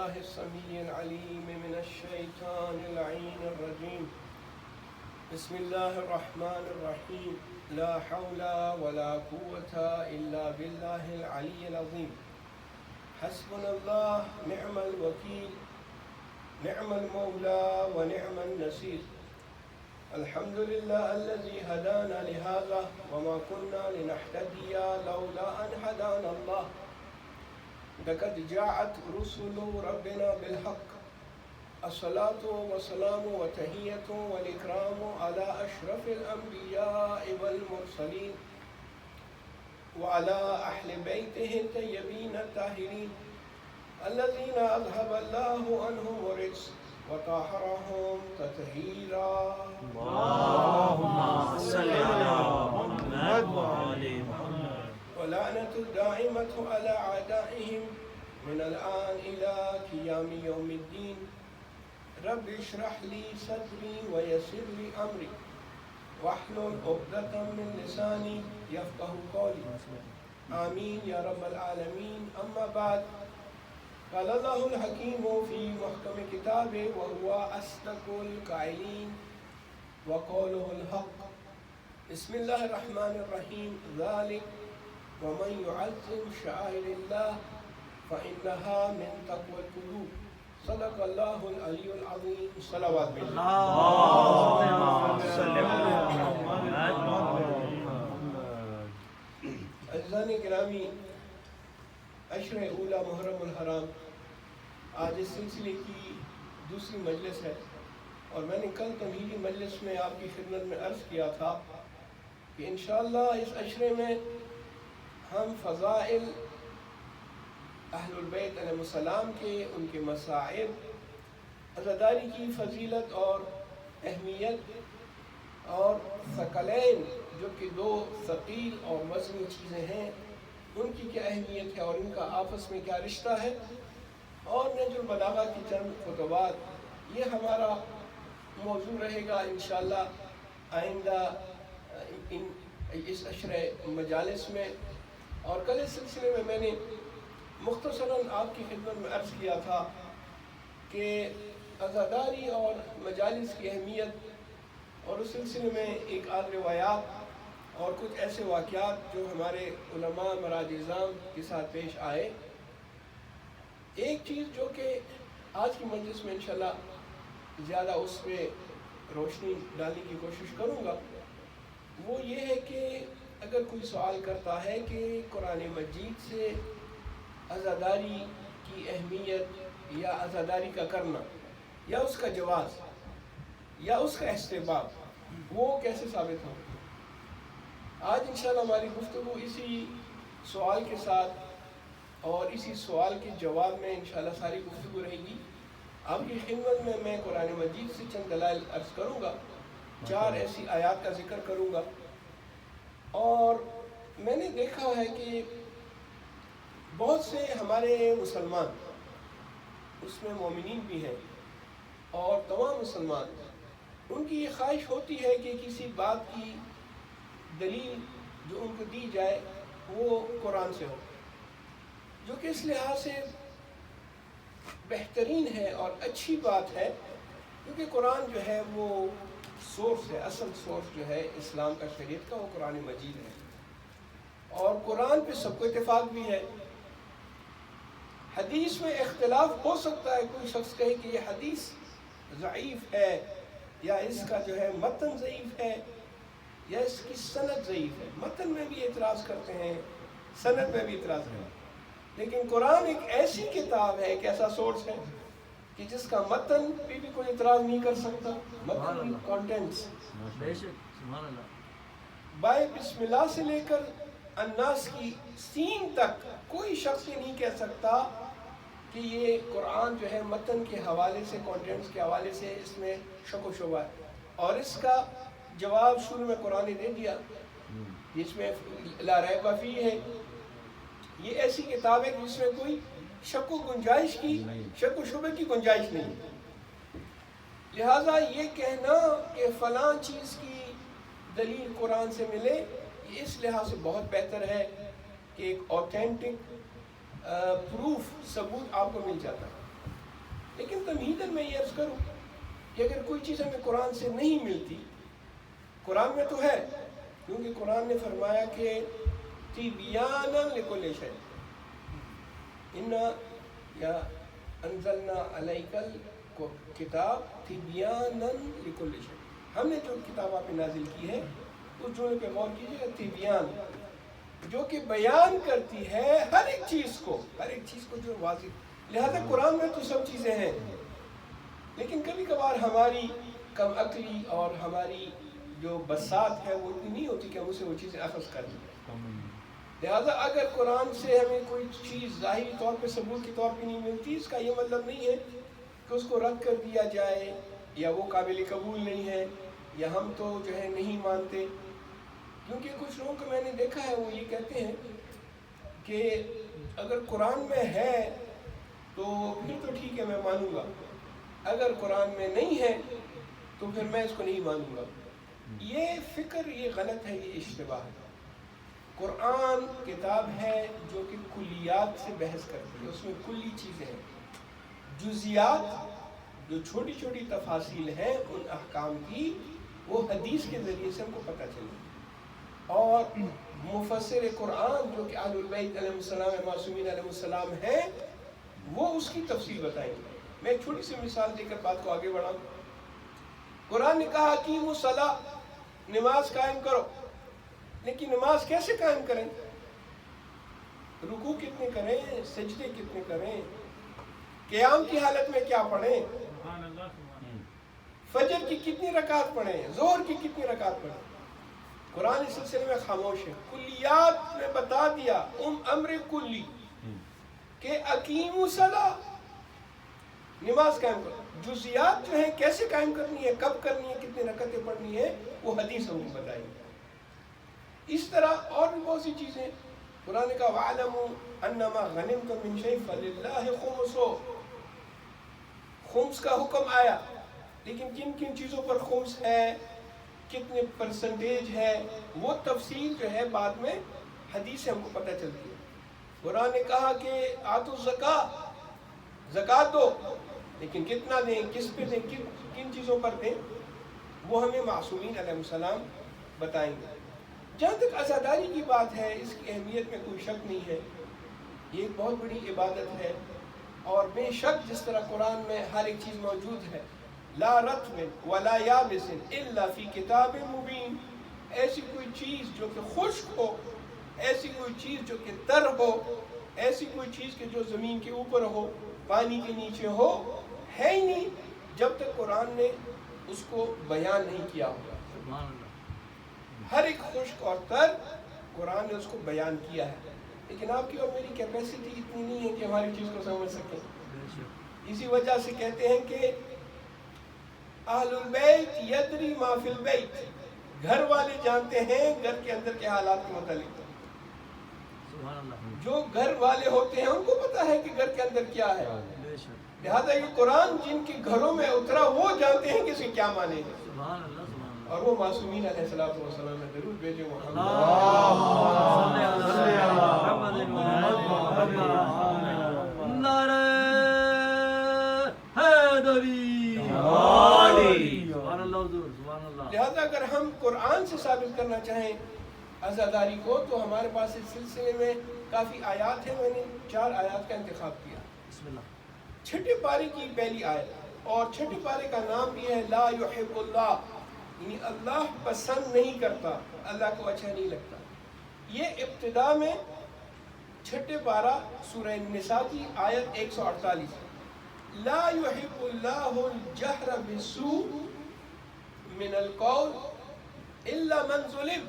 بالله السميع العليم من الشيطان اللعين الرجيم. بسم الله الرحمن الرحيم. لا حول ولا قوة إلا بالله العلي العظيم. حسبنا الله نعم الوكيل، نعم المولى ونعم النصير. الحمد لله الذي هدانا لهذا وما كنا لنهتدي لولا أن هدانا الله. لقد جاءت رسل ربنا بالحق. الصلاة والسلام والتحية والإكرام على أشرف الأنبياء والمرسلين وعلى أهل بيته الطيبين الطاهرين الذين أذهب الله عنهم الرجس وطهرهم تطهيرا. اللهم صل على محمد وآل محمد. ولعنة الدائمة على أعدائهم من الآن إلى قيام يوم الدين. رب اشرح لي صدري ويسر لي أمري واحلل عقدة من لساني يفقه قولي. آمين يا رب العالمين. أما بعد، قال الله الحكيم في محكم كتابه وهو أصدق القائلين وقوله الحق. بسم الله الرحمن الرحيم. ذلك ومن يعظم شعائر الله فإنها من تقوى القلوب. صدق الله العلي العظيم. صلوات بالله. اللهم صل على محمد. عزیزان گرامی، عشر اولا محرم الحرام آج اس سلسلے کی دوسری مجلس ہے، اور میں نے کل تمہیدی مجلس میں آپ کی خدمت میں عرض کیا تھا کہ انشاءاللہ اس عشرے میں ہم فضائل اہل البیت علیہ السلام کے، ان کے مصائب، عزاداری کی فضیلت اور اہمیت، اور ثقلین جو کہ دو ثقیل اور وزنی چیزیں ہیں، ان کی کیا اہمیت ہے اور ان کا آپس میں کیا رشتہ ہے، اور نہج البلاغہ کی چند خطبات، یہ ہمارا موضوع رہے گا انشاءاللہ آئندہ اس عشرے مجالس میں۔ اور کل اس سلسلے میں میں نے مختصراً آپ کی خدمت میں عرض کیا تھا کہ عزاداری اور مجالس کی اہمیت، اور اس سلسلے میں ایک آدھ روایات اور کچھ ایسے واقعات جو ہمارے علماء مراج اعظام کے ساتھ پیش آئے۔ ایک چیز جو کہ آج کی مجلس میں انشاءاللہ زیادہ اس پہ روشنی ڈالنے کی کوشش کروں گا، وہ یہ ہے کہ اگر کوئی سوال کرتا ہے کہ قرآن مجید سے عزاداری کی اہمیت یا عزاداری کا کرنا یا اس کا جواز یا اس کا استحباب وہ کیسے ثابت ہو، آج انشاءاللہ ہماری گفتگو اسی سوال کے ساتھ اور اسی سوال کے جواب میں انشاءاللہ ساری گفتگو رہے گی۔ آپ کی خدمت میں میں قرآن مجید سے چند دلائل عرض کروں گا، 4 ایسی آیات کا ذکر کروں گا۔ اور میں نے دیکھا ہے کہ بہت سے ہمارے مسلمان، اس میں مومنین بھی ہیں اور تمام مسلمان، ان کی یہ خواہش ہوتی ہے کہ کسی بات کی دلیل جو ان کو دی جائے وہ قرآن سے ہو، جو کہ اس لحاظ سے بہترین ہے اور اچھی بات ہے، کیونکہ قرآن جو ہے وہ سورس ہے، اصل سورس جو ہے اسلام کا، شریعت کا، وہ قرآن مجید ہے، اور قرآن پہ سب کو اتفاق بھی ہے۔ حدیث میں اختلاف ہو سکتا ہے، کوئی شخص کہے کہ یہ حدیث ضعیف ہے، یا اس کا جو ہے متن ضعیف ہے، یا اس کی سند ضعیف ہے۔ متن میں بھی اعتراض کرتے ہیں، سند میں بھی اعتراض کرتے ہیں، لیکن قرآن ایک ایسی کتاب ہے، ایک ایسا سورس ہے کہ جس کا متن پہ بھی کوئی اعتراض نہیں کر سکتا۔ متن کانٹینٹس بائے بسم اللہ سے لے کر الناس کی سین تک کوئی شخص یہ نہیں کہہ سکتا کہ یہ قرآن جو ہے متن کے حوالے سے، کانٹینٹس کے حوالے سے اس میں شک و شبہ ہے۔ اور اس کا جواب شروع میں قرآن نے دے دیا، جس میں لا ریب فیہ ہے۔ یہ ایسی کتاب ہے جس میں کوئی شک و گنجائش کی، شک و شبہ کی گنجائش نہیں۔ لہٰذا یہ کہنا کہ فلاں چیز کی دلیل قرآن سے ملے، یہ اس لحاظ سے بہت بہتر ہے کہ ایک اوتھینٹک پروف، ثبوت آپ کو مل جاتا ہے۔ لیکن تمہیداً میں یہ عرض کروں کہ اگر کوئی چیز ہمیں قرآن سے نہیں ملتی، قرآن میں تو ہے، کیونکہ قرآن نے فرمایا کہ تبیانا لکل شیء، انا یا انزلنا علیک الکتاب تبیانا لکل شیء، ہم نے جو کتاب آپ پہ نازل کی ہے اس جملے پہ غور کیجیے، تبیان، جو کہ بیان کرتی ہے ہر ایک چیز کو جو واضح۔ لہذا قرآن میں تو سب چیزیں ہیں، لیکن کبھی کبھار ہماری کم عقلی اور ہماری جو بساط ہے وہ اتنی نہیں ہوتی کہ ہم اسے وہ چیزیں اخذ کر لیں۔ لہذا اگر قرآن سے ہمیں کوئی چیز ظاہری طور پہ ثبوت کے طور پہ نہیں ملتی، اس کا یہ مطلب نہیں ہے کہ اس کو رد کر دیا جائے یا وہ قابل قبول نہیں ہے یا ہم تو جو ہے نہیں مانتے۔ کیونکہ کچھ لوگوں کو میں نے دیکھا ہے، وہ یہ کہتے ہیں کہ اگر قرآن میں ہے تو پھر تو ٹھیک ہے میں مانوں گا، اگر قرآن میں نہیں ہے تو پھر میں اس کو نہیں مانوں گا۔ یہ فکر یہ غلط ہے، یہ اشتباہ ہے۔ قرآن کتاب ہے جو کہ کلیات سے بحث کرتی ہے، اس میں کلی چیزیں ہیں، جزیات جو چھوٹی چھوٹی تفاصیل ہیں ان احکام کی وہ حدیث کے ذریعے سے ہم کو پتہ چلے، اور مفسر قرآن جو کہ اہل البیت علیہ السلام معصومین علیہ السلام ہیں وہ اس کی تفصیل بتائیں گے۔ میں ایک چھوٹی سی مثال دے کر بات کو آگے بڑھاؤں۔ قرآن نے کہا کہ وہ صلاۃ، نماز قائم کرو، لیکن نماز کیسے قائم کریں؟ رکوع کتنے کریں، سجدے کتنے کریں، قیام کی حالت میں کیا پڑھیں، فجر کی کتنی رکعت پڑھیں، ظہر کی کتنی رکعت پڑھیں؟ قرآن اس سلسلے میں خاموش ہے۔ کلیات میں بتا دیا، امر کلی کہ اقیموا الصلاۃ، نماز قائم کرو۔ جزیات جو ہیں کیسے قائم کرنی ہے، کب کرنی ہے، کتنے رکعتیں پڑھنی ہے، وہ حدیث ہم کو بتائیں گے۔ اس طرح اور بھی بہت سی چیزیں قرآن کا وَاعْلَمُوا أَنَّمَا غَنِمْتُم مِّن شَيْءٍ فَلِلَّهِ خُمُسُهُ، خمس کا حکم آیا، لیکن کن کن چیزوں پر خمس ہے، کتنے پرسنٹیج ہے، وہ تفصیل جو ہے بعد میں حدیث سے ہم کو پتہ چلتی ہے۔ قرآن نے کہا کہ آتوا الزکاۃ، زکوٰۃ دو، لیکن کتنا دیں، کس پہ دیں، کن چیزوں پر دیں، وہ ہمیں معصومین علیہ السلام بتائیں گے۔ جہاں تک عزاداری کی بات ہے، اس کی اہمیت میں کوئی شک نہیں ہے، یہ ایک بہت بڑی عبادت ہے، اور بے شک جس طرح قرآن میں ہر ایک چیز موجود ہے، لا رطب ولا یابس الا فی کتاب مبین، ایسی کوئی چیز جو کہ خشک ہو، ایسی کوئی چیز جو کہ تر ہو، ایسی کوئی چیز کہ جو زمین کے اوپر ہو، پانی کے نیچے ہو، ہے ہی نہیں جب تک قرآن نے اس کو بیان نہیں کیا ہوگا۔ ہر ایک خشک اور تر قرآن نے اس کو بیان کیا ہے، لیکن آپ کی اور میری کیپیسٹی اتنی نہیں ہے کہ ہماری چیز کو سمجھ سکیں۔ اسی وجہ سے کہتے ہیں کہ اہل البیت یدری ما فی البیت، گھر والے جانتے ہیں گھر کے اندر کے حالات کے متعلق۔ جو گھر والے ہوتے ہیں ان کو پتا ہے کہ گھر کے اندر کیا ہے، لہذا یہ قرآن جن کے گھروں میں اترا وہ جانتے ہیں کہ اسے کیا مانے گا، اور وہ معصومین علیہ السلام میں ضرور بھیجے لہذا اگر ہم قرآن سے ثابت کرنا چاہیں عزاداری کو تو ہمارے پاس اس سلسلے میں کافی آیات ہیں۔ میں نے 4 آیات کا انتخاب کیا۔ چھٹے پارے کی پہلی آیت، اور چھٹے پارے کا نام بھی ہے لا یحب اللہ، یعنی اللہ پسند نہیں کرتا، اللہ کو اچھا نہیں لگتا۔ یہ ابتدا میں چھٹے پارہ سورہ النساء کی آیت 148، لا یحب اللہ الجہر بالسوء من القول الا من ظلم،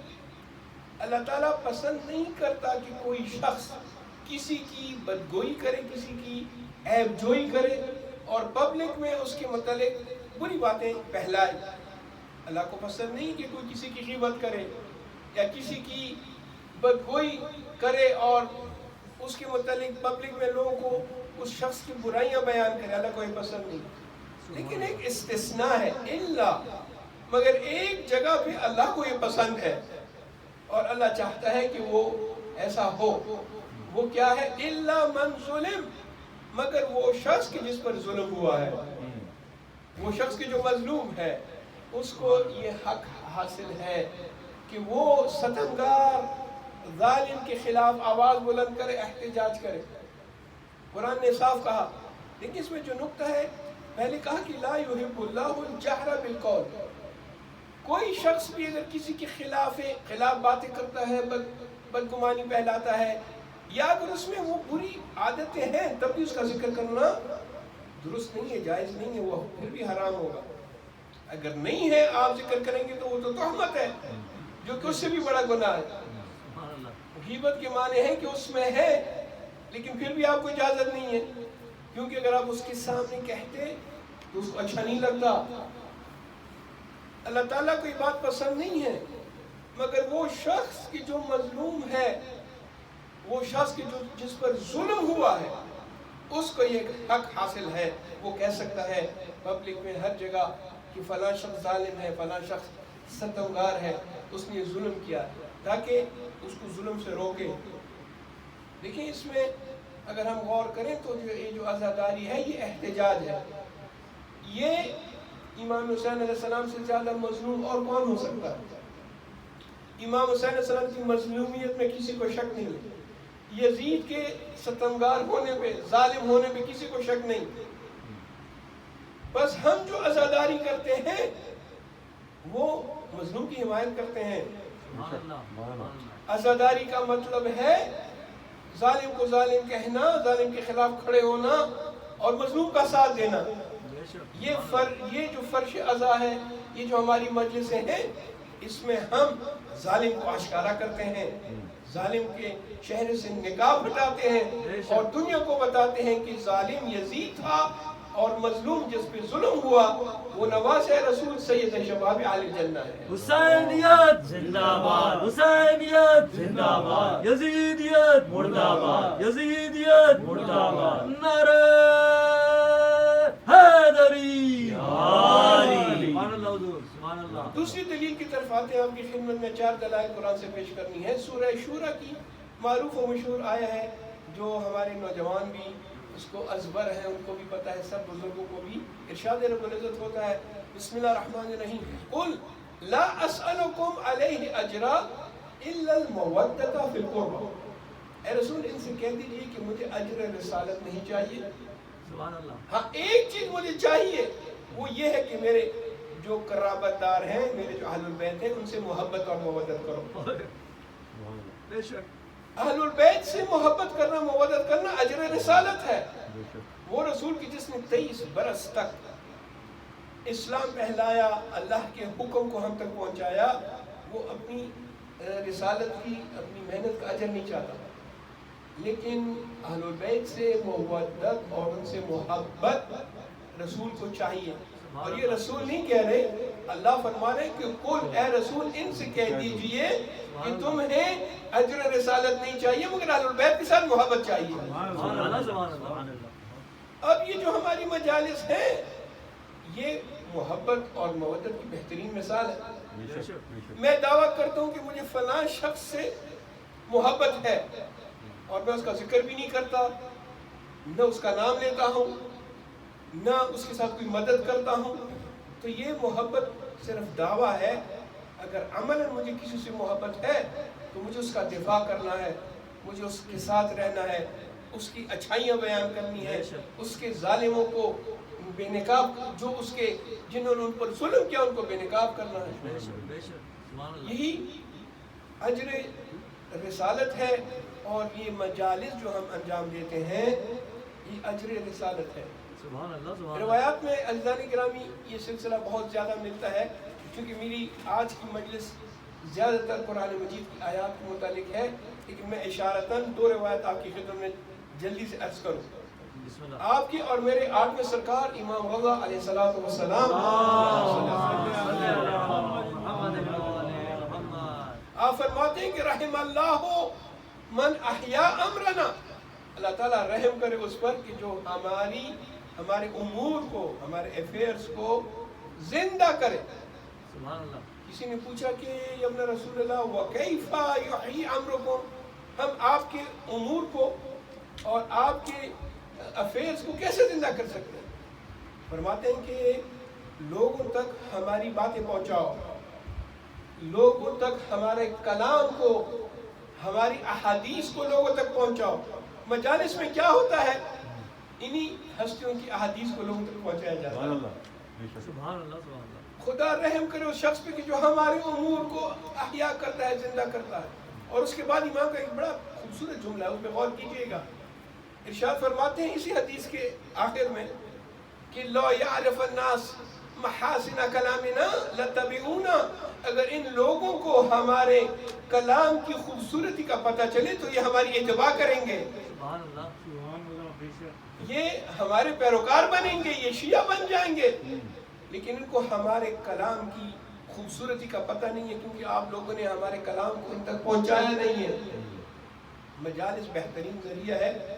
اللہ تعالیٰ پسند نہیں کرتا کہ کوئی شخص کسی کی بدگوئی کرے، کسی کی عیب جوئی کرے اور پبلک میں اس کے متعلق بری باتیں پھیلائے۔ اللہ کو پسند نہیں کہ کوئی کسی کی غیبت کرے یا کسی کی بدگوئی کرے اور اس کے متعلق پبلک میں لوگوں کو اس شخص کی برائیاں بیان کرے، اللہ کو یہ پسند نہیں۔ لیکن ایک استثناء ہے، الا، مگر ایک جگہ پہ اللہ کو یہ پسند ہے اور اللہ چاہتا ہے کہ وہ ایسا ہو، وہ کیا ہے؟ الا من ظلم، مگر وہ شخص کی جس پر ظلم ہوا ہے، وہ شخص کی جو مظلوم ہے، اس کو یہ حق حاصل ہے کہ وہ ستمگار ظالم کے خلاف آواز بلند کرے، احتجاج کرے۔ قرآن نے صاف کہا، لیکن اس میں جو نقطہ ہے، پہلے کہا کہ لا یحب اللہ الجہر بالقول، کوئی شخص بھی اگر کسی کے خلاف باتیں کرتا ہے، بدگمانی پھیلاتا ہے، یا اگر اس میں وہ بری عادتیں ہیں، تب بھی اس کا ذکر کرنا درست نہیں ہے، جائز نہیں ہے، وہ پھر بھی حرام ہوگا۔ اگر نہیں ہے آپ ذکر کریں گے تو وہ تو تہمت ہے، جو کہ اس سے بھی بڑا گناہ ہے۔ غیبت کے معنی ہے کہ اس میں ہے لیکن پھر بھی آپ کو اجازت نہیں ہے، کیونکہ اگر آپ اس کے سامنے کہتے تو اس کو اچھا نہیں لگتا۔ اللہ تعالیٰ کو یہ بات پسند نہیں ہے، مگر وہ شخص کی جو مظلوم ہے، وہ شخص کی جس پر ظلم ہوا ہے، اس کو یہ حق حاصل ہے، وہ کہہ سکتا ہے پبلک میں ہر جگہ کہ فلاں شخص ظالم ہے، فلاں شخص ستمگار ہے، اس نے ظلم کیا، تاکہ اس کو ظلم سے روکے۔ دیکھیں اس میں اگر ہم غور کریں تو یہ جو عزاداری ہے، یہ احتجاج ہے۔ یہ امام حسین علیہ السلام سے زیادہ مظلوم اور کون ہو سکتا ہے؟ امام حسین علیہ السلام کی مظلومیت میں کسی کو شک نہیں ہے، یزید کے ستمگار ہونے پہ، ظالم ہونے پہ کسی کو شک نہیں۔ بس ہم جو عزاداری کرتے ہیں وہ مظلوم کی حمایت کرتے ہیں۔ عزاداری کا مطلب ہے ظالم کو ظالم کہنا، ظالم کے خلاف کھڑے ہونا اور مظلوم کا ساتھ دینا۔ یہ جو فرش عزا ہے، یہ جو ہماری مجلسیں ہیں، اس میں ہم ظالم کو آشکارا کرتے ہیں، ظالم کے چہرے سے نقاب ہٹاتے ہیں اور دنیا کو بتاتے ہیں کہ ظالم یزید تھا اور مظلوم جس پہ ظلم ہوا وہ نواز رسول سید شباب اہل الجنہ ہے۔ حسینیت زندہ باد، حسینیت زندہ باد، یزیدیت مردہ باد، یزیدیت مردہ باد، نعرہ حیدری علی۔ دوسری دلیل کی طرف آتے ہیں، آپ کی خدمت میں 4 دلائل قرآن سے پیش کرنی ہے۔ سورہ شورا کی معروف و مشہور آیا ہے، جو ہمارے نوجوان بھی اس کو ازبر ہے، ان کو بھی پتہ ہے، سب بزرگوں کو بھی۔ ارشاد رب العزت ہوتا ہے، بسم اللہ الرحمن الرحیم، قل لا اسألکم علیہ اجرا الا المودۃ فی القربى۔ اے رسول ان سے کہہ دیجئے کہ مجھے اجر رسالت نہیں چاہیے، سبحان اللہ۔ ہاں ایک چیز مجھے چاہیے، وہ یہ ہے کہ میرے جو قرابت دار ہیں، میرے جو اہل البیت ہیں، ان سے محبت اور مودت کرو۔ بے شک اہل البیت سے محبت کرنا، مودت کرنا اجر رسالت ہے۔ وہ رسول کی جس نے 23 برس تک اسلام پھیلایا، اللہ کے حکم کو ہم تک پہنچایا، وہ اپنی رسالت کی، اپنی محنت کا اجر نہیں چاہتا، لیکن اہل البیت سے مودت اور ان سے محبت رسول کو چاہیے۔ اور یہ رسول نہیں کہہ رہے، اللہ فرما رہے کہ قل اے رسول ان سے کہہ دیجئے کہ تمہیں اجر رسالت نہیں چاہیے مگر اہل البیت کے ساتھ محبت چاہیے۔ اب یہ جو ہماری مجالس ہیں، یہ محبت اور مودت کی بہترین مثال ہے۔ میں دعویٰ کرتا ہوں کہ مجھے فلاں شخص سے محبت ہے اور میں اس کا ذکر بھی نہیں کرتا، نہ اس کا نام لیتا ہوں، نہ اس کے ساتھ کوئی مدد کرتا ہوں، تو یہ محبت صرف دعویٰ ہے۔ اگر عملاً مجھے کسی سے محبت ہے تو مجھے اس کا دفاع کرنا ہے، مجھے اس کے ساتھ رہنا ہے، اس کی اچھائیاں بیان کرنی ہے، اس کے ظالموں کو بے نقاب، جو اس کے جنہوں نے ان پر ظلم کیا ان کو بے نقاب کرنا ہے۔ یہی اجر رسالت ہے، اور یہ مجالس جو ہم انجام دیتے ہیں یہ اجر رسالت ہے۔ روایات میں عزیزان گرامی یہ سلسلہ بہت زیادہ ملتا ہے، کیونکہ میری آج کی مجلس زیادہ تر قرآن مجید کی آیات کے متعلق ہے، لیکن میں اشارتاً 2 روایت آپ کی خدمت میں جلدی سے عرض کروں۔ آپ کی اور میرے آٹھویں سرکار امام رضا علیہ السلام، آپ فرماتے ہیں کہ رحم اللہ من احیا امرنا، اللہ تعالیٰ رحم کرے اس پر کہ جو ہمارے امور کو، ہمارے افیئرز کو زندہ کرے۔ کسی نے پوچھا کہ یا ابن رسول اللہ وَكَيْفَ يُحْيِي أَمْرُكُمْ، ہم آپ کے امور کو اور آپ کے افیئرس کو کیسے زندہ کر سکتے ہیں؟ فرماتے ہیں کہ لوگوں تک ہماری باتیں پہنچاؤ، لوگوں تک ہمارے کلام کو، ہماری احادیث کو لوگوں تک پہنچاؤ۔ مجالس میں کیا ہوتا ہے؟ انہی ہستیوں کی احادیث کو لوگوں تک پہنچایا جاتا ہے۔ سبحان اللہ سبحان اللہ۔ خدا رحم کرے اس شخص پہ کہ جو ہمارے امور کو احیا کرتا ہے، زندہ کرتا ہے۔ اور اس کے بعد امام کا ایک بڑا خوبصورت جملہ ہے، اس پہ غور کیجئے گا۔ ارشاد فرماتے ہیں اسی حدیث کے آخر میں کہ لو یعرف الناس محاسن کلامنا لتبعونا، اگر ان لوگوں کو ہمارے کلام کی خوبصورتی کا پتہ چلے تو یہ ہماری اتباع کریں گے، سبحان اللہ سبحان اللہ، بے شک یہ ہمارے پیروکار بنیں گے، یہ شیعہ بن جائیں گے۔ لیکن ان کو ہمارے کلام کی خوبصورتی کا پتہ نہیں ہے، کیونکہ آپ لوگوں نے ہمارے کلام کو ان تک پہنچایا نہیں ہے۔ مجالس بہترین ذریعہ ہے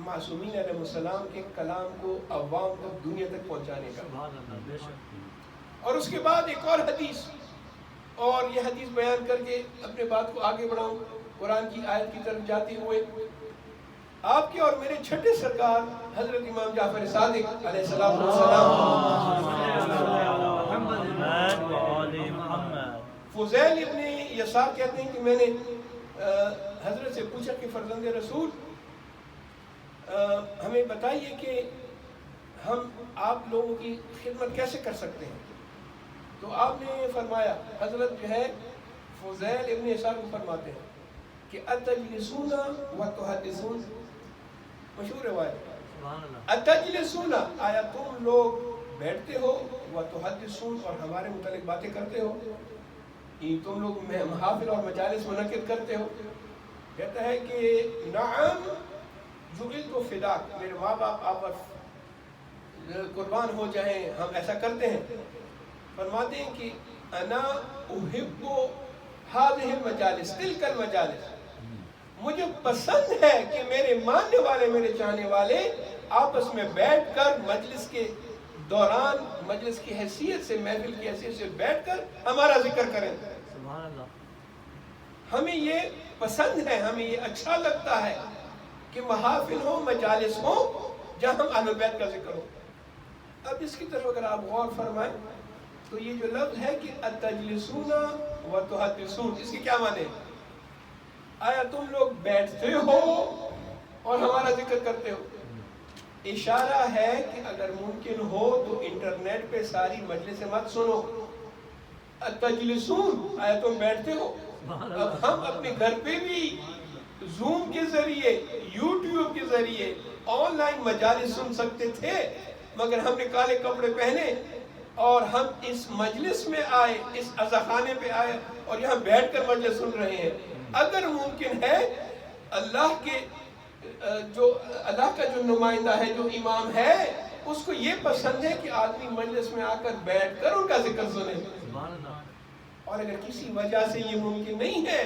معصومین علیہ السلام کے کلام کو عوام تک، دنیا تک پہنچانے کا۔ سبحان اللہ، بے شک۔ اور اس کے بعد ایک اور حدیث، اور یہ حدیث بیان کر کے اپنے بات کو آگے بڑھاؤں قرآن کی آیت کی طرف جاتے ہوئے، آپ کے اور میرے چھٹے سرکار حضرت امام جعفر صادق علیہ السلام فضیل ابن یسار کہتے ہیں کہ میں نے حضرت سے پوچھا کہ فرزند رسول ہمیں بتائیے کہ ہم آپ لوگوں کی خدمت کیسے کر سکتے ہیں؟ تو آپ نے فرمایا، حضرت جو ہے فضیل ابن یسار کو فرماتے ہیں کہ اتجلسون وتحدثون، مشہور روایت، اتجلسون آیا تم لوگ بیٹھتے ہو، وتحدثون اور ہمارے متعلق باتیں کرتے ہو، تم لوگ محافل اور مجالس منعقد کرتے ہو؟ کہتا ہے کہ نعم جعلت فداک، میرے ماں باپ آپ پر قربان ہو جائیں، ہم ایسا کرتے ہیں۔ فرماتے ہیں کہ انا احب هذه المجالس تلك المجالس، مجھے پسند ہے کہ میرے ماننے والے، میرے چاہنے والے آپس میں بیٹھ کر مجلس کے دوران، مجلس کی حیثیت سے، محفل کی حیثیت سے بیٹھ کر ہمارا ذکر کریں۔ سبحان اللہ، ہمیں یہ پسند ہے، ہمیں یہ اچھا لگتا ہے کہ محافل ہو، مجالس ہو جہاں ہم اہل بیت کا ذکر ہو۔ اب اس کی طرف اگر آپ غور فرمائیں تو یہ جو لفظ ہے کہ اتجلسون وتحدثون، اس کی کیا معنی ہے؟ آیا تم لوگ بیٹھتے ہو اور ہمارا ذکر کرتے ہو؟ اشارہ ہے کہ اگر ممکن ہو تو انٹرنیٹ پہ ساری مجلس مت سنو۔ اتجلسون آیا تم بیٹھتے ہو؟ اب ہم اپنے گھر پہ بھی زوم کے ذریعے، یوٹیوب کے ذریعے آن لائن مجالس سن سکتے تھے، مگر ہم نے کالے کپڑے پہنے اور ہم اس مجلس میں آئے، اس عزاخانے پہ آئے اور یہاں بیٹھ کر مجلس سن رہے ہیں۔ اگر ممکن ہے اللہ کا جو نمائندہ ہے، جو امام ہے، اس کو یہ پسند ہے کہ آدمی مجلس میں آ کر بیٹھ کر ان کا ذکر سنے۔ اور اگر کسی وجہ سے یہ ممکن نہیں ہے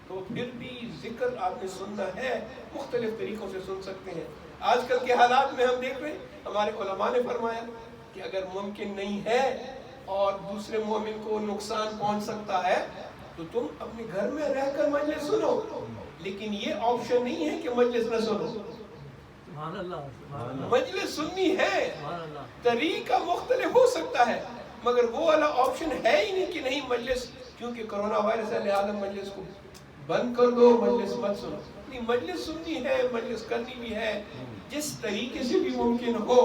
تو پھر بھی ذکر آپ نے سننا ہے، مختلف طریقوں سے سن سکتے ہیں۔ آج کل کے حالات میں ہم دیکھ رہے ہیں، ہمارے علماء نے فرمایا کہ اگر ممکن نہیں ہے اور دوسرے مومن کو نقصان پہنچ سکتا ہے تو تم اپنے گھر میں رہ کر مجلس سنو، لیکن یہ آپشن نہیں ہے کہ مجلس نہ سنو۔ سبحان اللہ، سبحان اللہ، مجلس سننی ہے، سبحان اللہ، طریقہ مختلف ہو سکتا ہے، مگر وہ والا آپشن ہے ہی نہیں کہ نہیں مجلس، کیونکہ کرونا وائرس ہے لہذا مجلس کو بند کر دو، مجلس مت سنو۔ نہیں، مجلس سننی ہے، مجلس کرنی بھی ہے، جس طریقے سے بھی ممکن ہو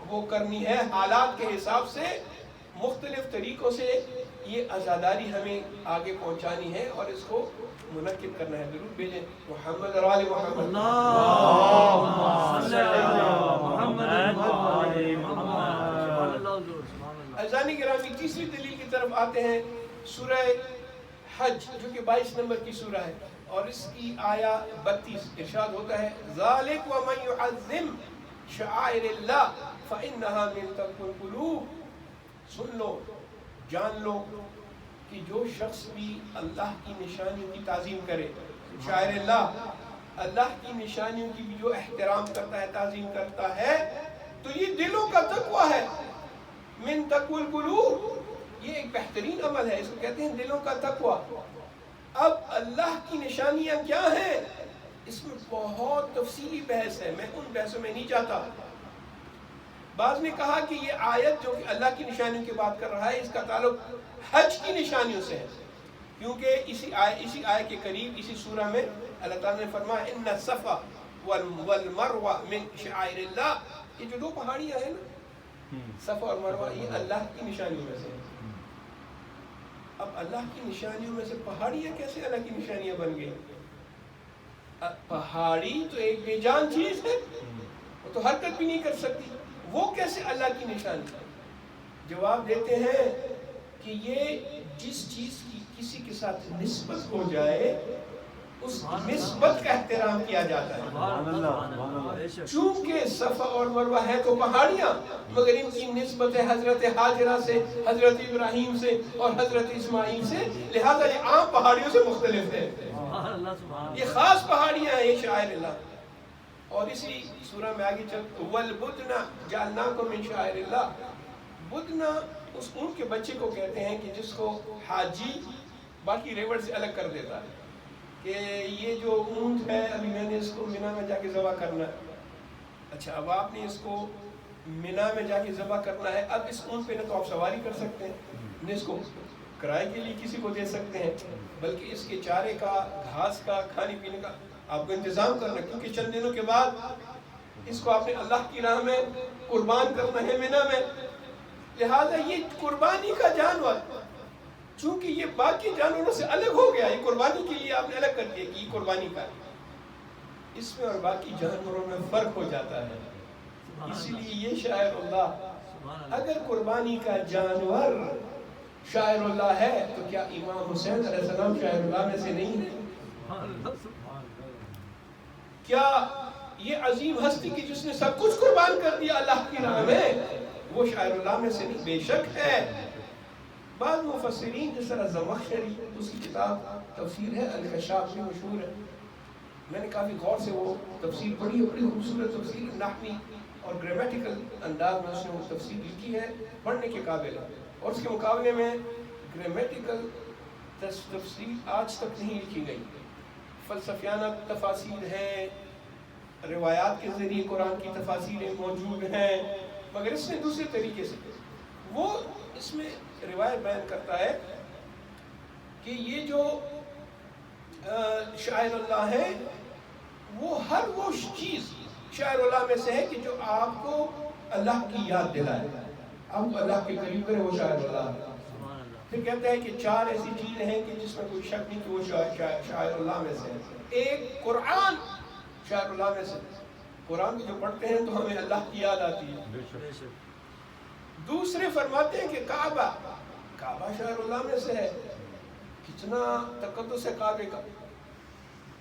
وہ کرنی ہے، حالات کے حساب سے، مختلف طریقوں سے یہ عزاداری ہمیں آگے پہنچانی ہے اور اس کو منعقد کرنا ہے۔ ضرور بھیجیں محمد اور آل محمد، اللہم صلی علی محمد و آل محمد، سبحان اللہ حضور، سبحان اللہ۔ عزیزان گرامی، تیسری دلیل کی طرف آتے ہیں، سورہ حج جو کہ 22 نمبر کی سورہ ہے اور اس کی آیا 32، ارشاد ہوتا ہے ذالک ومن یعظم شعائر اللہ فإنها من تقوی القلوب، سن لو، جان لو کہ جو شخص بھی اللہ کی نشانیوں کی تعظیم کرے، شاعر اللہ کی نشانیوں کی بھی جو احترام کرتا ہے، تعظیم کرتا ہے، تو یہ دلوں کا تقوی ہے۔ من تقوی القلوب، یہ ایک بہترین عمل ہے، اس کو کہتے ہیں دلوں کا تقوی۔ اب اللہ کی نشانیاں کیا ہیں؟ اس میں بہت تفصیلی بحث ہے، میں ان بحثوں میں نہیں جاتا۔ بعض نے کہا کہ یہ آیت جو کہ اللہ کی نشانیوں کی بات کر رہا ہے، اس کا تعلق حج کی نشانیوں سے ہے، کیونکہ اسی آیت کے قریب اسی سورہ میں اللہ تعالیٰ نے فرمایا ان الصفا والمروہ من شعائر اللہ، یہ جو دو پہاڑیاں ہیں نا صفا اور مروہ، یہ اللہ کی نشانیوں میں سے ہیں۔ اب اللہ کی نشانیوں میں سے پہاڑیاں کیسے اللہ کی نشانیاں بن گئی؟ پہاڑی تو ایک بے جان چیز ہے، وہ تو حرکت بھی نہیں کر سکتی، وہ کیسے اللہ کی نشانی؟ جواب دیتے ہیں کہ یہ جس چیز کی کسی کے ساتھ نسبت ہو جائے اس نسبت کا احترام کیا جاتا ہے۔ چونکہ صفا اور مروہ ہے تو پہاڑیاں، مگر ان کی نسبت ہے حضرت ہاجرہ سے، حضرت ابراہیم سے اور حضرت اسماعیل سے، لہذا یہ عام پہاڑیوں سے مختلف ہے، یہ خاص پہاڑیاں ہیں، یہ شعائر اللہ۔ اور اسی سورہ میں آگے چل وَالْبُدْنَ جَعَلْنَاكُمْ مِنْ شَعَائِرِ اللَّهِ، بدنا اس اونٹ کے بچے کو کہتے ہیں کہ جس کو حاجی باقی ریوڑ سے الگ کر دیتا ہے کہ یہ جو اونٹ ہے ابھی میں نے اس کو مینا میں جا کے ذبح کرنا ہے، اچھا اب آپ نے اس کو مینا میں جا کے ذبح کرنا ہے، اب اس اونٹ پہ نہ تو آپ سواری کر سکتے ہیں نہ اس کو کرائے کے لیے کسی کو دے سکتے ہیں، بلکہ اس کے چارے کا، گھاس کا، کھانے پینے کا آپ کو انتظام کرنا، کیونکہ چند دنوں کے بعد اس کو آپ نے اللہ کی راہ میں قربان کرنا ہے مینا میں، لہذا یہ قربانی کا جانور چونکہ یہ باقی جانوروں سے الگ ہو گیا، یہ قربانی کے لیے آپ نے الگ کر دیا کہ یہ قربانی کا ہے، اس میں اور باقی جانوروں میں فرق ہو جاتا ہے، اسی لیے یہ شاعر اللہ اگر قربانی کا جانور شاعر اللہ ہے تو کیا امام حسین علیہ السلام شاعر اللہ میں سے نہیں ہے؟ کیا یہ عظیم ہستی کی جس نے سب کچھ قربان کر دیا اللہ کی راہ میں وہ شاعر اللہ میں سے نہیں؟ بے شک ہے۔ بعض مفسرین جس طرح زمخشری، اس کی کتاب تفسیر ہے الکشاف میں مشہور ہے، میں نے کافی غور سے وہ تفسیر پڑھی، بڑی خوبصورت تفسیر، نحوی اور گرامیٹیکل انداز میں اس نے وہ تفسیر لکھی ہے، پڑھنے کے قابل ہے، اور اس کے مقابلے میں گرامیٹیکل تفسیر آج تک نہیں لکھی گئی۔ فلسفیانہ تفاسیر ہیں، روایات کے ذریعے قرآن کی تفاسیریں موجود ہیں، مگر اس نے دوسرے طریقے سے وہ اس میں روایت بیان کرتا ہے کہ یہ جو شاعر اللہ ہے وہ ہر وہ چیز شاعر اللہ میں سے ہے کہ جو آپ کو اللہ کی یاد دلائے، آپ کو اللہ کے قریب کرے، وہ شاعر اللہ ہے۔ پھر کہتا ہے کہ چار ایسی چیزیں ہیں کہ جس میں کوئی شک نہیں کہ وہ شاعر اللہ میں سے ہے۔ ایک قرآن شاعر اللہ میں سے، قرآن جو پڑھتے ہیں تو ہمیں اللہ کی یاد آتی ہے۔ دوسرے فرماتے ہیں کہ کعبہ شاعر اللہ میں سے ہے، کتنا تقدس ہے کعبے کا۔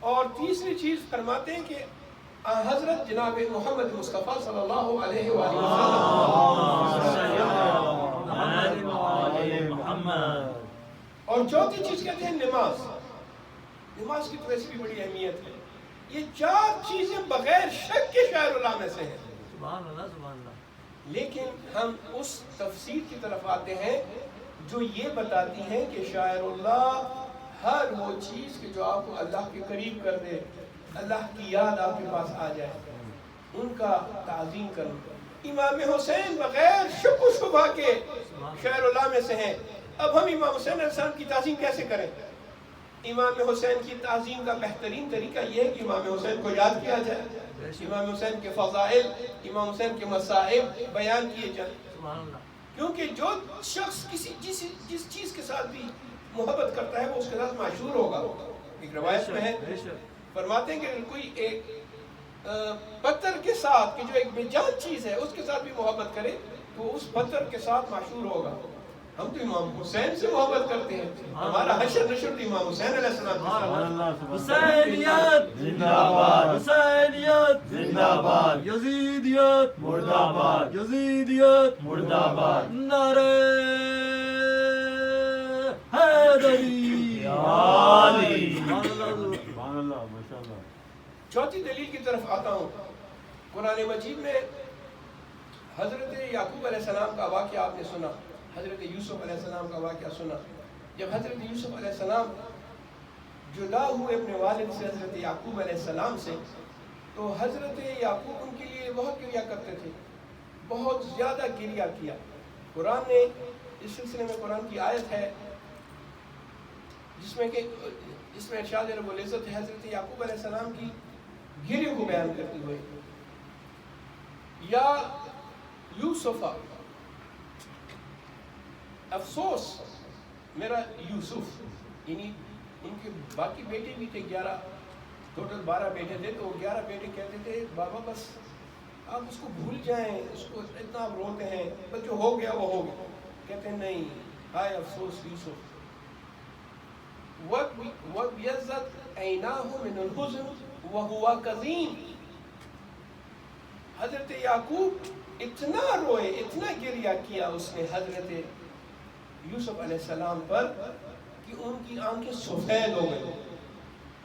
اور تیسری چیز فرماتے ہیں کہ حضرت جناب محمد مصطفیٰ صلی اللہ علیہ وآلہ وسلم۔ اور چوتھی چیز کہتے ہیں نماز کی تو ویسے بھی بڑی اہمیت ہے۔ یہ چار چیزیں بغیر شک کے شاعر اللہ میں سے ہیں۔ سبحان اللہ سبحان اللہ۔ لیکن ہم اس تفسیر کی طرف آتے ہیں جو یہ بتاتی ہے کہ شاعر اللہ ہر وہ چیز کہ جو آپ کو اللہ کے قریب کر دے، اللہ کی یاد آپ کے پاس آ جائے، ان کا تعظیم کرنا۔ امام حسین بغیر شک و شبہ کے شاعر اللہ میں سے ہیں۔ اب ہم امام حسین علیہ السلام کی تعظیم کیسے کریں؟ امام حسین کی تعظیم کا بہترین طریقہ یہ ہے کہ امام حسین کو یاد کیا جائے، امام حسین کے فضائل، امام حسین کے مصائب بیان کیے جائیں، کیونکہ جو شخص جس چیز کے ساتھ بھی محبت کرتا ہے وہ اس کے ساتھ معشور ہوگا۔ ایک روایت میں ہے، فرماتے ہیں کہ کوئی ایک پتھر کے ساتھ کہ جو ایک بے جان چیز ہے اس کے ساتھ بھی محبت کرے تو اس پتھر کے ساتھ معشور ہوگا۔ ہم تو امام حسین سے محبت کرتے ہیں، ہمارا حشر نشر تو امام حسین علیہ السلام۔ حسینیت زندہ باد، حسینیت زندہ باد، یزیدیت مرد آباد، یزیدیت مرد آباد، نعرہ حیدری علی۔ سبحان اللہ ماشاءاللہ۔ چوتھی دلیل کی طرف آتا ہوں۔ قرآن مجید میں حضرت یعقوب علیہ السلام کا واقعہ آپ نے سنا، حضرت یوسف علیہ السلام کا واقعہ سنا۔ جب حضرت یوسف علیہ السلام جدا ہوئے اپنے والد سے حضرت یعقوب علیہ السلام سے، تو حضرت یعقوب ان کے لیے بہت گریہ کرتے تھے، بہت زیادہ گریہ کیا۔ قرآن نے اس سلسلے میں قرآن کی آیت ہے جس میں ارشاد رب العزت ہے حضرت یعقوب علیہ السلام کی گریہ کو بیان کرتے ہوئے، یا یوسف، افسوس میرا یوسف، یعنی ان کے باقی بیٹے بھی تھے 11، ٹوٹل 12 بیٹے تھے، تو 11 بیٹے کہتے تھے بابا بس آپ اس کو بھول جائیں، اس کو اتنا آپ روتے ہیں، بس جو ہو گیا وہ ہو گیا۔ کہتے ہیں نہیں، ہائے افسوس یوسف، وَابْيَضَّتْ عَيْنَاهُ مِنَ الْحُزْنِ وَهُوَ كَظِيمٌ۔ حضرت یعقوب اتنا روئے، اتنا گریہ کیا اس نے حضرت یوسف علیہ السلام پر کہ ان کی آنکھیں سفید ہو گئی،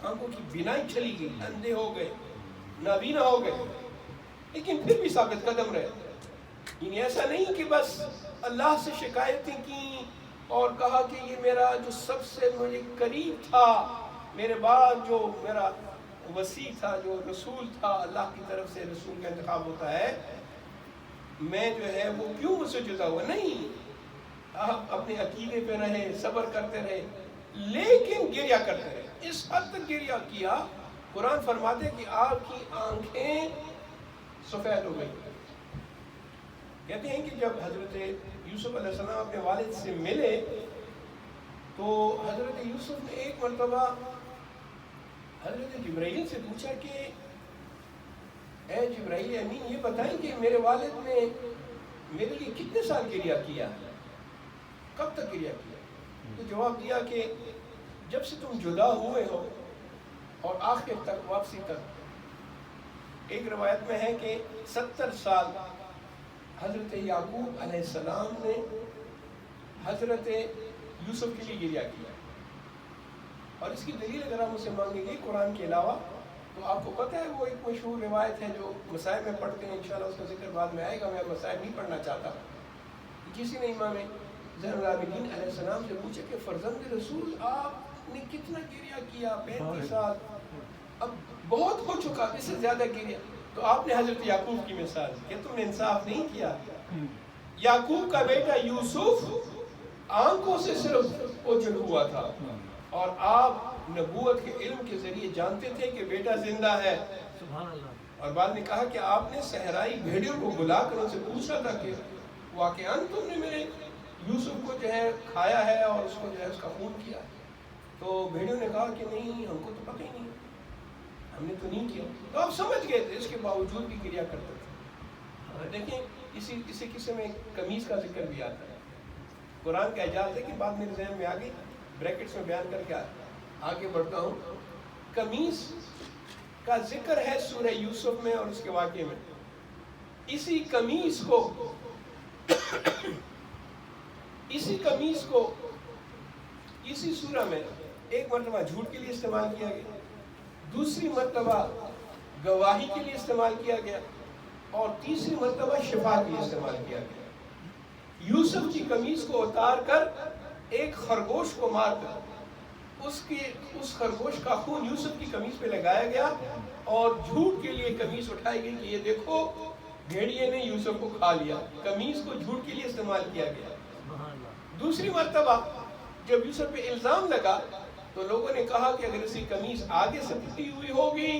آنکھوں کی بینائی چلی گئی، اندھے ہو گئے، نابینا ہو گئے، لیکن پھر بھی ثابت قدم رہے۔ یعنی ایسا نہیں کہ بس اللہ سے شکایتیں کی اور کہا کہ یہ میرا جو سب سے مجھے قریب تھا، میرے بعد جو میرا وسیع تھا، جو رسول تھا، اللہ کی طرف سے رسول کا انتخاب ہوتا ہے، میں جو ہے وہ کیوں مجھ سے جدا ہوا؟ نہیں، آپ اپنے عقیدے پہ رہے، صبر کرتے رہے، لیکن گریہ کرتے رہے۔ اس حد تک گریہ کیا، قرآن فرماتے کہ آپ کی آنکھیں سفید ہو گئی۔ کہتے ہیں کہ جب حضرت یوسف علیہ السلام اپنے والد سے ملے تو حضرت یوسف نے ایک مرتبہ حضرت جبرائیل سے پوچھا کہ اے جبرائیل امین، یہ بتائیں کہ میرے والد نے میرے لیے کتنے سال گریہ کیا، کب تک گریہ کیا؟ تو جواب دیا کہ جب سے تم جدا ہوئے ہو اور آخر تک، واپسی تک۔ ایک روایت میں ہے کہ 70 سال حضرت یعقوب علیہ السلام نے حضرت یوسف کے لیے گریہ کیا۔ اور اس کی دلیل اگر ہم اسے مانگیں گے قرآن کے علاوہ، تو آپ کو پتہ ہے وہ ایک مشہور روایت ہے جو مسائل میں پڑھتے ہیں، انشاءاللہ اس کا ذکر بعد میں آئے گا، میں مسائل نہیں پڑھنا چاہتا۔ کسی نے امام زین العابدین علیہ السلام سے پوچھا کہ فرزند رسول آپ نے کتنا گریہ کیا؟ 35 سال، اب بہت ہو چکا، اس سے زیادہ گریہ۔ تو آپ نے حضرت یعقوب کی مثال کہ تم نے انصاف نہیں کیا۔ یعقوب کا بیٹا یوسف آنکھوں سے صرف اوجھل ہوا تھا، اور آپ نبوت کے علم کے ذریعے جانتے تھے کہ بیٹا زندہ ہے۔ اور بعد نے کہا کہ آپ نے صحرائی بھیڑیوں کو بلا کر ان سے پوچھا تھا کہ واقعاً تم نے میرے یوسف کو جو ہے کھایا ہے اور اس کو جو ہے اس کا خون کیا؟ تو بھیڑیوں نے کہا کہ نہیں، ہم کو تو پتہ ہی نہیں، ہم نے تو نہیں کیا۔ تو آپ سمجھ گئے تھے، اس کے باوجود بھی گریہ کرتے تھے۔ دیکھیں اسی قصے میں قمیص کا ذکر بھی آتا ہے۔ قرآن کا اعجاز ہے کہ بات میرے ذہن میں آ گئی، بریکٹس میں بیان کر کے آگے بڑھتا ہوں۔ قمیص کا ذکر ہے سورہ یوسف میں اور اس کے واقعے میں۔ اسی قمیص کو اسی سورہ میں ایک مرتبہ جھوٹ کے لیے استعمال کیا گیا، دوسری مرتبہ گواہی کے لیے استعمال کیا گیا، اور تیسری مرتبہ شفا کے لیے استعمال کیا گیا۔ یوسف کی قمیص کو اتار کر ایک خرگوش کو مار کر اس خرگوش کا خون یوسف کی قمیص پہ لگایا گیا، اور جھوٹ کے لیے قمیص اٹھائی گئی کہ یہ دیکھو بھیڑیے نے یوسف کو کھا لیا۔ قمیص کو جھوٹ کے لیے استعمال کیا گیا۔ دوسری مرتبہ جب یوسف پہ الزام لگا تو لوگوں نے کہا کہ اگر اسی قمیص آگے سے پھٹی ہوئی ہوگی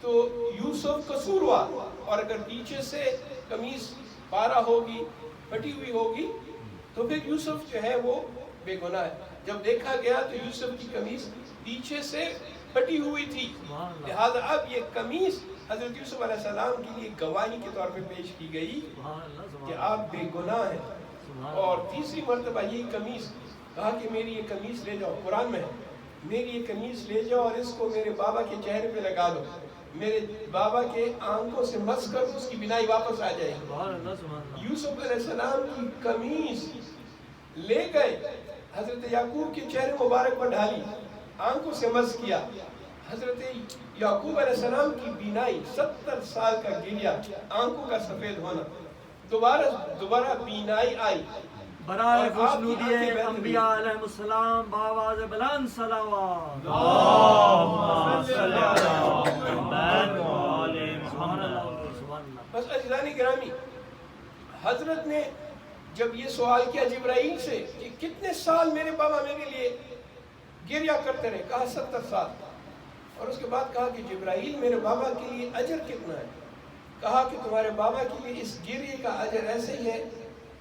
تو یوسف قصوروار، اور اگر پیچھے سے قمیص پارا ہوگی، پھٹی ہوئی ہوگی، تو پھر یوسف جو ہے وہ بے گناہ ہے۔ جب دیکھا گیا تو یوسف کی قمیص پیچھے سے پھٹی ہوئی تھی، لہذا اب یہ قمیص حضرت یوسف علیہ السلام کے لیے گواہی کے طور پہ پیش کی گئی کہ آپ بے گناہ ہیں۔ اور تیسری مرتبہ یہ قمیص کہا کہ میری یہ قمیص لے جاؤ، قرآن میں ہے، میری یہ قمیص لے جاؤ اور اس کو میرے بابا کے چہرے پہ لگا دو، میرے بابا کے آنکھوں سے مس کر اس کی بینائی واپس آ جائے گی۔ یوسف علیہ السلام کی قمیص لے گئے، حضرت یعقوب کے چہرے مبارک پر ڈالی، آنکھوں سے مس کیا۔ حضرت یعقوب علیہ السلام کی بینائی، 70 سال کا گریہ، آنکھوں کا سفید ہونا، دوبارہ بینائی آئی، برائے اور آپ کی خوشنودی آنکھیں بہتر انبیاء علیہ السلام بآواز بلند صلوات. اللهم صل على محمد وآل سبحان محمد. اللہ سبحان اللہ. بس عزیزان گرامی، حضرت نے جب یہ سوال کیا جبرائیل سے کہ کتنے سال میرے بابا میرے لیے گریا کرتے رہے، کہا 70 سال. اور اس کے بعد کہا کہ جبرائیل میرے بابا کے لیے اجر کتنا ہے؟ کہا کہ تمہارے بابا کے لیے اس گریے کا اجر ایسے ہی ہے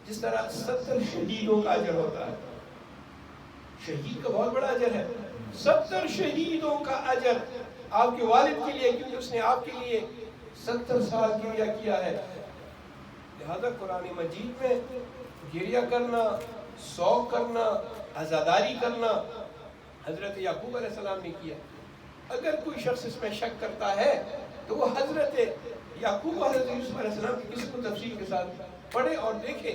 جس طرح 70 شہیدوں کا اجر ہوتا ہے. شہید کا بہت بڑا اجر ہے. 70 شہیدوں کا اجر آپ کے والد کے لیے، کیونکہ اس نے آپ کے لیے 70 سال گریہ کیا ہے. لہذا قرآن مجید میں گریہ کرنا، سوگ کرنا، عزاداری کرنا حضرت یعقوب علیہ السلام نے کیا. اگر کوئی شخص اس میں شک کرتا ہے تو وہ حضرت یعقوب حضرت یوسف علیہ السلام کی کسی کو تفصیل کے ساتھ پڑھے اور دیکھے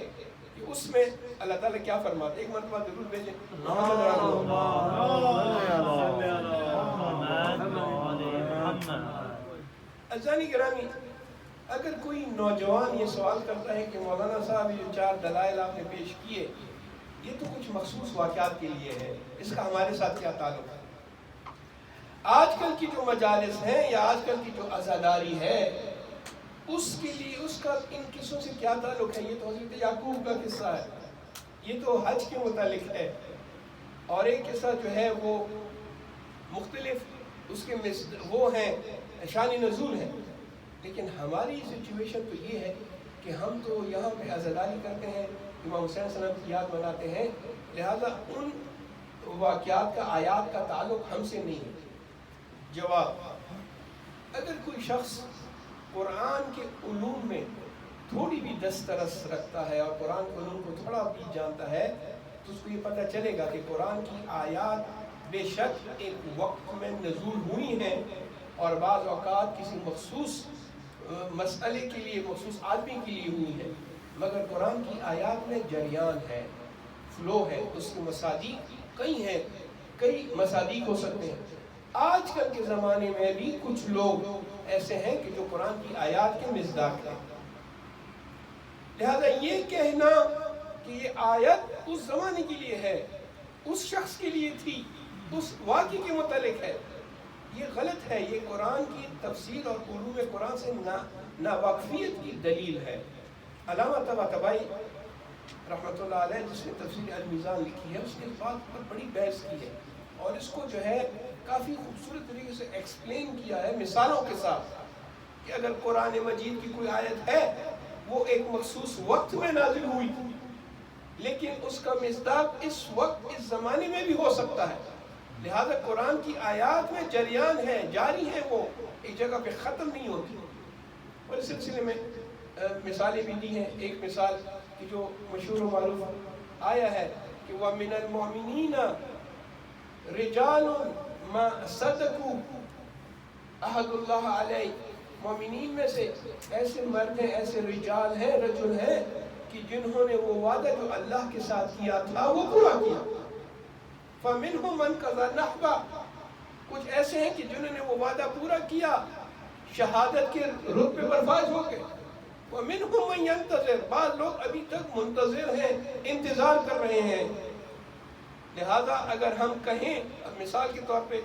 کہ اس میں اللہ تعالیٰ کیا فرماتے. ایک مرتبہ ضرور بھیجیں. عزیزان گرامی، اگر کوئی نوجوان یہ سوال کرتا ہے کہ مولانا صاحب یہ 4 دلائل آپ نے پیش کیے، یہ تو کچھ مخصوص واقعات کے لیے ہے، اس کا ہمارے ساتھ کیا تعلق ہے؟ آج کل کی جو مجالس ہیں یا آج کل کی جو عزاداری ہے اس کے لیے اس کا ان قصوں سے کیا تعلق ہے؟ یہ تو حضرت یعقوب کا قصہ ہے، یہ تو حج کے متعلق ہے. اور ایک قصہ جو ہے وہ مختلف اس کے وہ ہیں شان نزول ہیں. لیکن ہماری سچویشن تو یہ ہے کہ ہم تو یہاں پہ عزاداری کرتے ہیں، امام حسین صلی اللہ علیہ وسلم کی یاد مناتے ہیں، لہذا ان واقعات کا آیات کا تعلق ہم سے نہیں ہے. جواب: اگر کوئی شخص قرآن کے علوم میں تھوڑی بھی دسترس رکھتا ہے اور قرآن کے علوم کو تھوڑا بھی جانتا ہے تو اس کو یہ پتہ چلے گا کہ قرآن کی آیات بے شک ایک وقت میں نزول ہوئی ہیں اور بعض اوقات کسی مخصوص مسئلے کے لیے، مخصوص آدمی کے لیے ہوئی ہیں، مگر قرآن کی آیات میں جریان ہے، فلو ہے، اس کی مصادیق کئی ہیں، کئی مصادیق ہو سکتے ہیں. آج کل کے زمانے میں بھی کچھ لوگ ایسے ہیں کہ جو قرآن کی آیات کے مصداق ہیں. لہذا یہ کہنا کہ یہ آیت اس زمانے کے لیے ہے، اس شخص کے لیے تھی، اس واقعے کے متعلق ہے، یہ غلط ہے. یہ قرآن کی تفسیر اور علوم قرآن سے ناواقفیت کی دلیل ہے. علامہ طباطبائی رحمۃ اللہ علیہ جس نے تفسیر المیزان لکھی ہے، اس نے اس بات پر بڑی بحث کی ہے اور اس کو جو ہے کافی خوبصورت طریقے سے ایکسپلین کیا ہے مثالوں کے ساتھ کہ اگر قرآن مجید کی کوئی آیت ہے وہ ایک مخصوص وقت میں نازل ہوئی لیکن اس کا مصداق اس وقت اس زمانے میں بھی ہو سکتا ہے. لہذا قرآن کی آیات میں جریان ہے، جاری ہے، وہ ایک جگہ پہ ختم نہیں ہوتی. اور اس سلسلے میں مثالیں بھی دی ہیں. ایک مثال کی جو مشہور و معروف آیا ہے کہ وَمِنَ الْمُؤْمِنِينَ رِجَالٌ مَا صَدَقُوا عَهْدَ اللَّهِ عَلَيْهِ. مومنین میں سے ایسے مرد ہیں، ایسے رجال ہیں، رجل ہیں کہ جنہوں نے وہ وعدہ جو اللہ کے ساتھ کیا تھا وہ پورا کیا. فَمِنْهُمْ مَنْ قَضَى نَحْبَهُ. کچھ ایسے ہیں کہ جنہوں نے وہ وعدہ پورا کیا، شہادت کے رتبے پر فائز ہو گئے. وَمِنْهُمْ مَنْ يَنْتَظِرُ. بعض لوگ ابھی تک منتظر ہیں، انتظار کر رہے ہیں. لہذا اگر ہم کہیں مثال کے طور پہ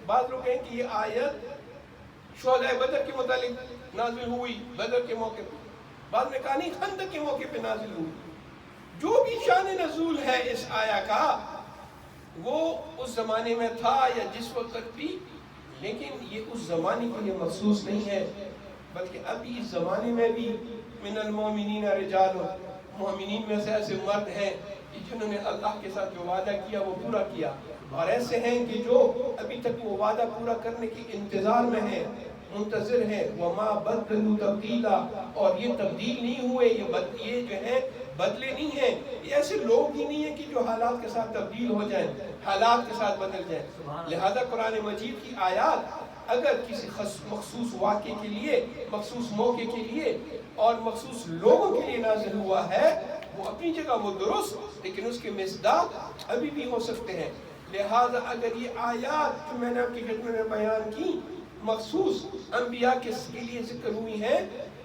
بعض لوگ کہیں کہ یہ آیت شہداء بدر کے متعلق نازل ہوئی بدر کے موقع پہ، بعض نے کہا نہیں خندق کے موقع پہ نازل ہوئی. جو بھی شان نزول ہے اس آیا کا وہ اس زمانے میں تھا یا جس وقت بھی، لیکن یہ اس زمانے کے لیے مخصوص نہیں ہے بلکہ ابھی اس زمانے میں بھی من المومنین رجال، مومنین میں سے ایسے مرد ہیں جنہوں نے اللہ کے ساتھ جو وعدہ کیا وہ پورا کیا، اور ایسے ہیں کہ جو ابھی تک وہ وعدہ پورا کرنے کے انتظار میں ہیں، منتظر ہیں. وَمَا بَدَّلُوا تَبْدِيلًا. اور یہ تبدیل نہیں ہوئے، یہ جو ہے بدلے نہیں ہیں. یہ ایسے لوگ ہی نہیں ہیں کہ جو حالات کے ساتھ تبدیل ہو جائیں، حالات کے ساتھ بدل جائیں. لہذا قرآن مجید کی آیات اگر کسی مخصوص واقعے کے لیے، مخصوص موقع کے لیے اور مخصوص لوگوں کے لیے نازل ہوا ہے وہ اپنی جگہ وہ درست، لیکن اس کے مصداق ابھی بھی ہو سکتے ہیں. لہذا اگر یہ آیات جو میں نے آپ کی خدمت میں بیان کی مخصوص انبیاء کے لیے ذکر ہوئی ہیں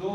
2